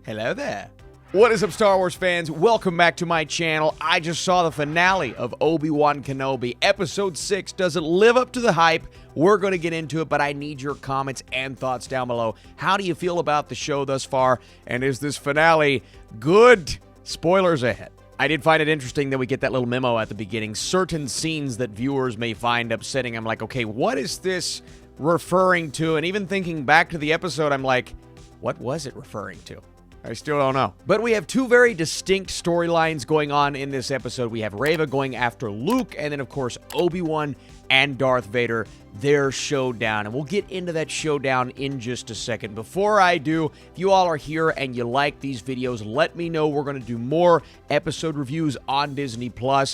Hello there. What is up, Star Wars fans? Welcome back to my channel. I just saw the finale of Obi-Wan Kenobi. Episode 6. Does it live up to the hype? We're going to get into it, but I need your comments and thoughts down below. How do you feel about the show thus far? And is this finale good? Spoilers ahead. I did find it interesting that we get that little memo at the beginning. Certain scenes that viewers may find upsetting. I'm like, okay, what is this referring to? And even thinking back to the episode, I'm like, what was it referring to? I still don't know. But we have two very distinct storylines going on in this episode. We have Reva going after Luke, and then, of course, Obi-Wan and Darth Vader, their showdown. And we'll get into that showdown in just a second. Before I do, if you all are here and you like these videos, let me know. We're going to do more episode reviews on Disney+,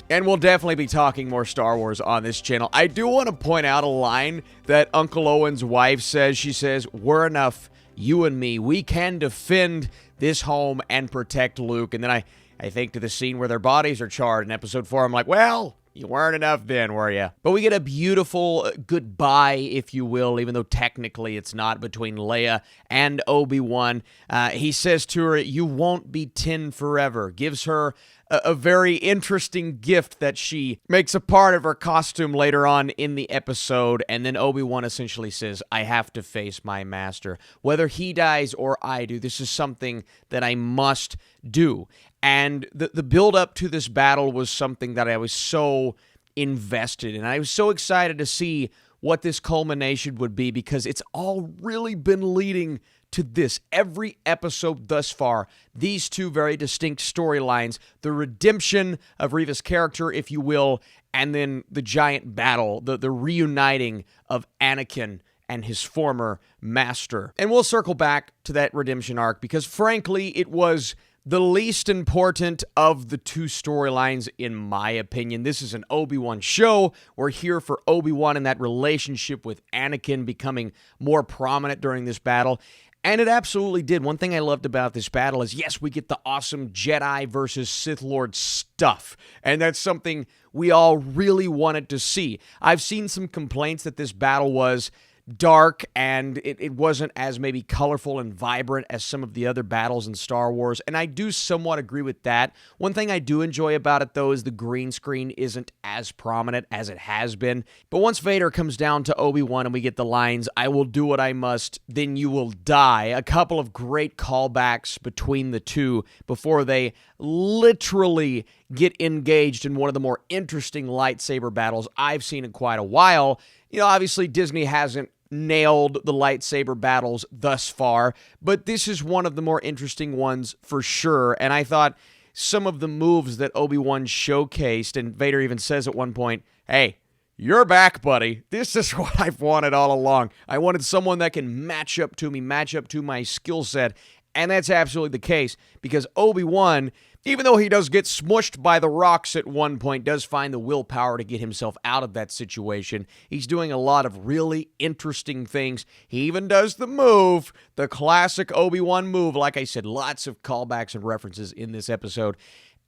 and we'll definitely be talking more Star Wars on this channel. I do want to point out a line that Uncle Owen's wife says. She says, "We're enough, you and me. We can defend this home and protect Luke." And then I think to the scene where their bodies are charred in episode 4, I'm like, well, you weren't enough then, were you? But we get a beautiful goodbye, if you will, even though technically it's not, between Leia and Obi-Wan. He says to her, "You won't be 10 forever." Gives her a very interesting gift that she makes a part of her costume later on in the episode. And then Obi-Wan essentially says, "I have to face my master. Whether he dies or I do, this is something that I must do." And the build-up to this battle was something that I was so invested in. I was so excited to see what this culmination would be, because it's all really been leading to this. Every episode thus far, these two very distinct storylines, the redemption of Reva's character, if you will, and then the giant battle, the reuniting of Anakin and his former master. And we'll circle back to that redemption arc, because frankly, it was the least important of the two storylines, in my opinion. This is an Obi-Wan show. We're here for Obi-Wan and that relationship with Anakin becoming more prominent during this battle. And it absolutely did. One thing I loved about this battle is, yes, we get the awesome Jedi versus Sith Lord stuff. And that's something we all really wanted to see. I've seen some complaints that this battle was dark and it wasn't as maybe colorful and vibrant as some of the other battles in Star Wars, and I do somewhat agree with that. One thing I do enjoy about it, though, is the green screen isn't as prominent as it has been. But once Vader comes down to Obi-Wan and we get the lines, "I will do what I must, then you will die," a couple of great callbacks between the two before they literally get engaged in one of the more interesting lightsaber battles I've seen in quite a while. You know, obviously Disney hasn't nailed the lightsaber battles thus far, but this is one of the more interesting ones for sure. And I thought some of the moves that Obi-Wan showcased, and Vader even says at one point, "Hey, you're back, buddy. This is what I've wanted all along. I wanted someone that can match up to me, match up to my skill set." And that's absolutely the case, because Obi-Wan, even though he does get smushed by the rocks at one point, does find the willpower to get himself out of that situation. He's doing a lot of really interesting things. He even does the move, the classic Obi-Wan move. Like I said, lots of callbacks and references in this episode.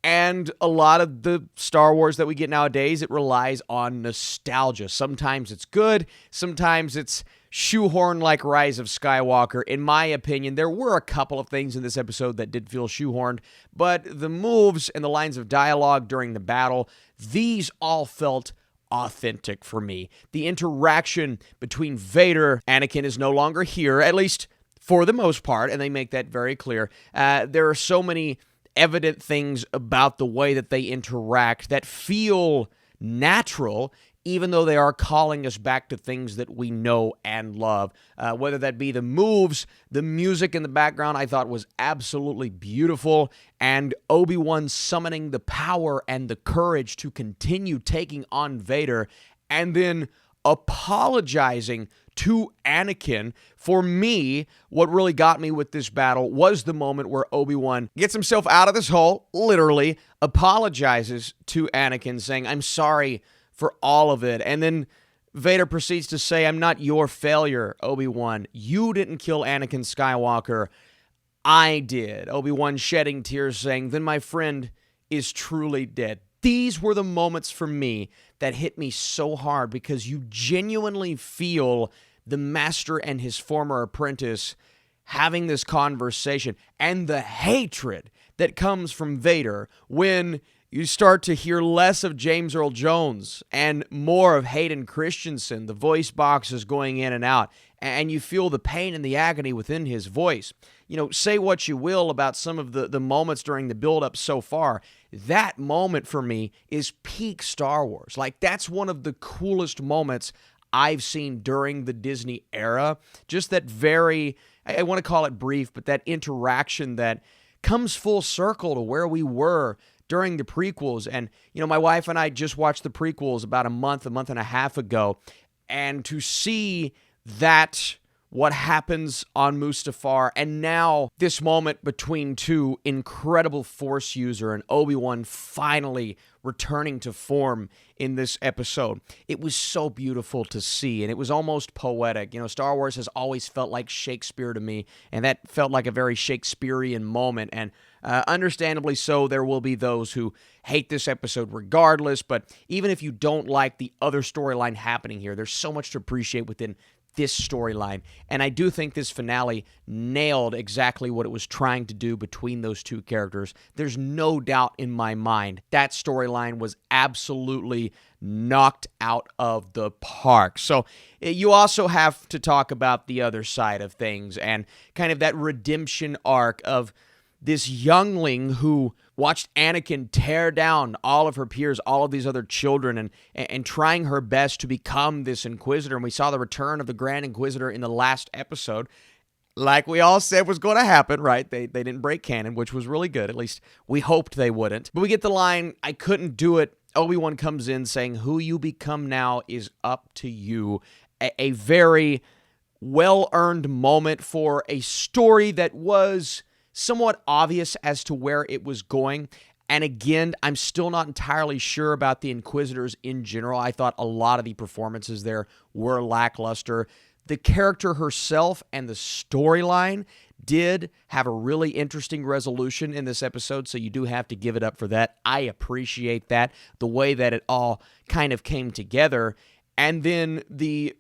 And a lot of the Star Wars that we get nowadays, it relies on nostalgia. Sometimes it's good, sometimes it's shoehorn like Rise of Skywalker. In my opinion, there were a couple of things in this episode that did feel shoehorned, but the moves and the lines of dialogue during the battle, these all felt authentic for me. The interaction between Vader, Anakin is no longer here, at least for the most part, and they make that very clear. There are so many evident things about the way that they interact that feel natural, even though they are calling us back to things that we know and love. Whether that be the moves, the music in the background, I thought was absolutely beautiful, and Obi-Wan summoning the power and the courage to continue taking on Vader, and then apologizing to Anakin. For me, what really got me with this battle was the moment where Obi-Wan gets himself out of this hole, literally, apologizes to Anakin, saying, "I'm sorry for all of it." And then Vader proceeds to say, "I'm not your failure, Obi-Wan. You didn't kill Anakin Skywalker. I did." Obi-Wan shedding tears, saying, "Then my friend is truly dead." These were the moments for me that hit me so hard, because you genuinely feel the master and his former apprentice having this conversation, and the hatred that comes from Vader when you start to hear less of James Earl Jones and more of Hayden Christensen. The voice box is going in and out, and you feel the pain and the agony within his voice. Say what you will about some of the moments during the build-up so far. That moment for me is peak Star Wars. Like, that's one of the coolest moments I've seen during the Disney era. Just that very, I want to call it brief, but that interaction that comes full circle to where we were during the prequels. And, my wife and I just watched the prequels about a month and a half ago. And to see that, what happens on Mustafar, and now this moment between two incredible Force user and Obi-Wan finally returning to form in this episode. It was so beautiful to see, and it was almost poetic. Star Wars has always felt like Shakespeare to me, and that felt like a very Shakespearean moment, and understandably so, there will be those who hate this episode regardless, but even if you don't like the other storyline happening here, there's so much to appreciate within this storyline, and I do think this finale nailed exactly what it was trying to do between those two characters. There's no doubt in my mind that storyline was absolutely knocked out of the park. So you also have to talk about the other side of things and kind of that redemption arc of this youngling who watched Anakin tear down all of her peers, all of these other children, and trying her best to become this Inquisitor. And we saw the return of the Grand Inquisitor in the last episode, like we all said was going to happen, right? They didn't break canon, which was really good. At least we hoped they wouldn't. But we get the line, "I couldn't do it." Obi-Wan comes in saying, "Who you become now is up to you." A very well-earned moment for a story that was somewhat obvious as to where it was going. And again, I'm still not entirely sure about the Inquisitors in general. I thought a lot of the performances there were lackluster. The character herself and the storyline did have a really interesting resolution in this episode, so you do have to give it up for that. I appreciate that, the way that it all kind of came together. And then the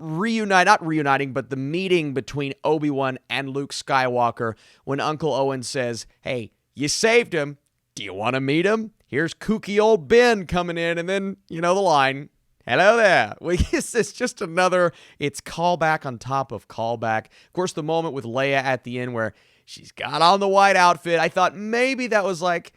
the meeting between Obi-Wan and Luke Skywalker when Uncle Owen says, "Hey, you saved him. Do you want to meet him? Here's kooky old Ben coming in," and then, the line, "Hello there." Well, it's just it's callback on top of callback. Of course, the moment with Leia at the end where she's got on the white outfit, I thought maybe that was like,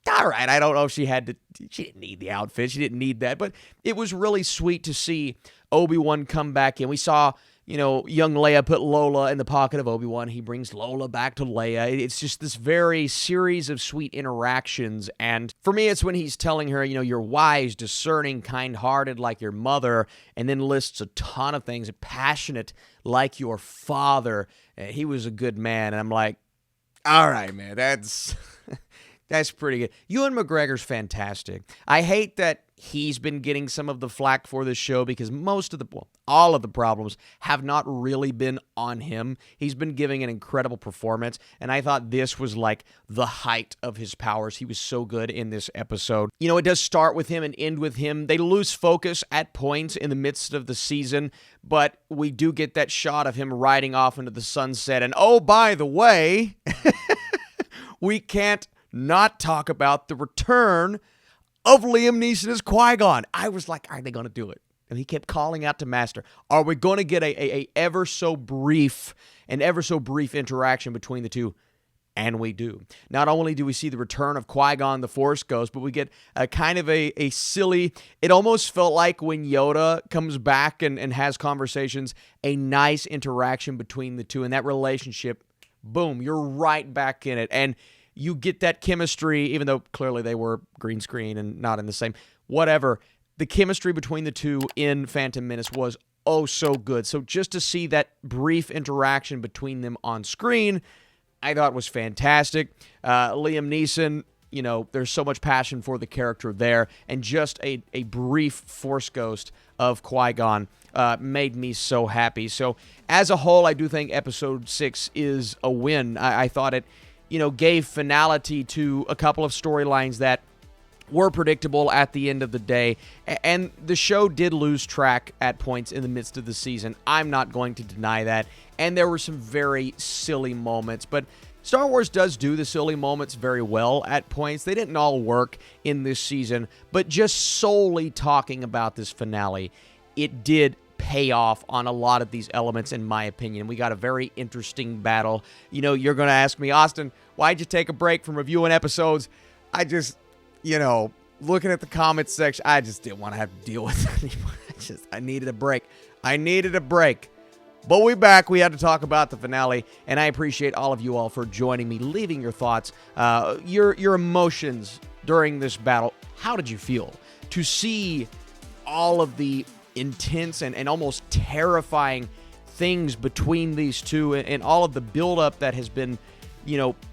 all right, I don't know if she didn't need the outfit. She didn't need that. But it was really sweet to see Obi-Wan come back in. We saw, young Leia put Lola in the pocket of Obi-Wan. He brings Lola back to Leia. It's just this very series of sweet interactions. And for me, it's when he's telling her, you're wise, discerning, kind-hearted like your mother, and then lists a ton of things, passionate like your father. He was a good man. And I'm like, all right, man, that's pretty good. Ewan McGregor's fantastic. I hate that he's been getting some of the flack for this show because all of the problems have not really been on him. He's been giving an incredible performance, and I thought this was like the height of his powers. He was so good in this episode. It does start with him and end with him. They lose focus at points in the midst of the season, but we do get that shot of him riding off into the sunset. And oh, by the way, we can't not talk about the return of Liam Neeson as Qui-Gon. I was like, are they going to do it? And he kept calling out to Master, are we going to get a ever so brief interaction between the two? And we do. Not only do we see the return of Qui-Gon, the Force Ghost, but we get a kind of a silly, it almost felt like when Yoda comes back and has conversations, a nice interaction between the two. And that relationship, boom, you're right back in it. And you get that chemistry, even though clearly they were green screen and not in the same, whatever. The chemistry between the two in Phantom Menace was oh so good. So just to see that brief interaction between them on screen, I thought was fantastic. Liam Neeson, there's so much passion for the character there, and just a brief Force Ghost of Qui-Gon made me so happy. So as a whole, I do think Episode 6 is a win. I thought it gave finality to a couple of storylines that were predictable at the end of the day, and the show did lose track at points in the midst of the season. I'm not going to deny that, and there were some very silly moments, but Star Wars does do the silly moments very well at points. They didn't all work in this season, but just solely talking about this finale, it did pay off on a lot of these elements, in my opinion. We got a very interesting battle. You know, you're going to ask me, Austin, why'd you take a break from reviewing episodes? I just, looking at the comments section, I just didn't want to have to deal with it anymore. I needed a break. But we're back. We had to talk about the finale, and I appreciate all of you all for joining me, leaving your thoughts, your emotions during this battle. How did you feel to see all of the intense and almost terrifying things between these two, and all of the buildup that has been,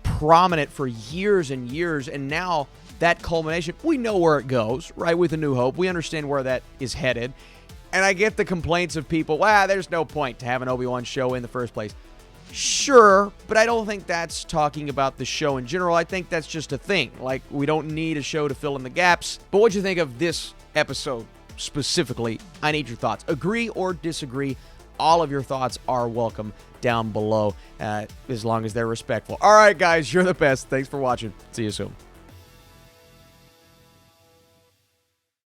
prominent for years and years, and now that culmination? We know where it goes, right? With A New Hope, we understand where that is headed. And I get the complaints of people, there's no point to have an Obi-Wan show in the first place. Sure, but I don't think that's talking about the show in general. I think that's just a thing. Like, we don't need a show to fill in the gaps. But what'd you think of this episode specifically? I need your thoughts. Agree or disagree? All of your thoughts are welcome down below, as long as they're respectful. All right, guys, you're the best. Thanks for watching. See you soon.